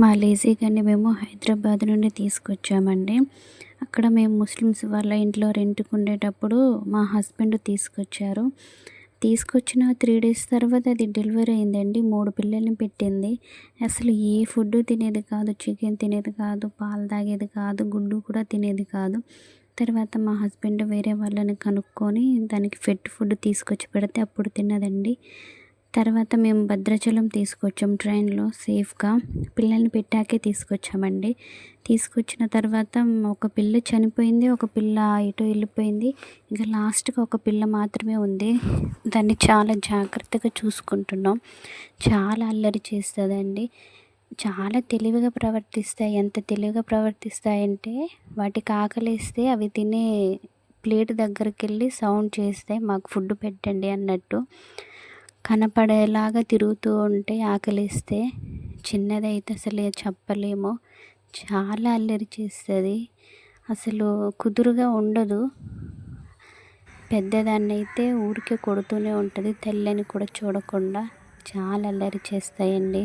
మా లేజీగాని మేము హైదరాబాద్ నుండి తీసుకొచ్చామండి. అక్కడ మేము ముస్లిమ్స్ వాళ్ళ ఇంట్లో రెంట్‌కి ఉండేటప్పుడు మా హస్బెండ్ తీసుకొచ్చారు. తీసుకొచ్చిన 3 డేస్ తర్వాత అది డెలివరీ అయిందండి. 3 పిల్లల్ని పెట్టింది. అసలు ఏ ఫుడ్డు తినేది కాదు. చికెన్ తినేది కాదు, పాలు తాగేది కాదు, గుడ్డు కూడా తినేది కాదు. తర్వాత మా హస్బెండ్ వేరే వాళ్ళని కనుక్కొని దానికి ఫుడ్ తీసుకొచ్చి పెడితే అప్పుడు తిన్నదండి. తర్వాత మేము భద్రాచలం తీసుకొచ్చాం ట్రైన్‌లో సేఫ్‌గా. పిల్లల్ని పెట్టాకే తీసుకొచ్చామండి. తీసుకొచ్చిన తర్వాత ఒక పిల్ల చనిపోయింది. ఒక పిల్ల ఎటో ఎళ్ళిపోయింది. ఇంక లాస్ట్‌కి ఒక పిల్ల మాత్రమే ఉంది. దాన్ని చాలా జాగ్రత్తగా చూసుకుంటున్నాం. చాలా అల్లరి చేస్తదండి. చాలా తెలివిగా ప్రవర్తిస్తాయి. ఎంత తెలివిగా ప్రవర్తిస్తాయంటే వాటికి ఆకలేస్తే అవి తినే ప్లేట్ దగ్గరికెళ్ళి సౌండ్ చేస్తాయి. మాకు ఫుడ్ పెట్టండి అన్నట్టు. కనపడేలాగా తిరుగుతూ ఉంటాయి ఆకలేస్తే. చిన్నదైతే అసలు చెప్పలేము. చాలా అల్లరి చేస్తది. అసలు కుదురుగా ఉండదు. పెద్దదాన్నైతే ఊరికే కొడుతూనే ఉంటది. తల్లని కూడా చూడకుండా. చాలా అల్లరి చేస్తాయండి.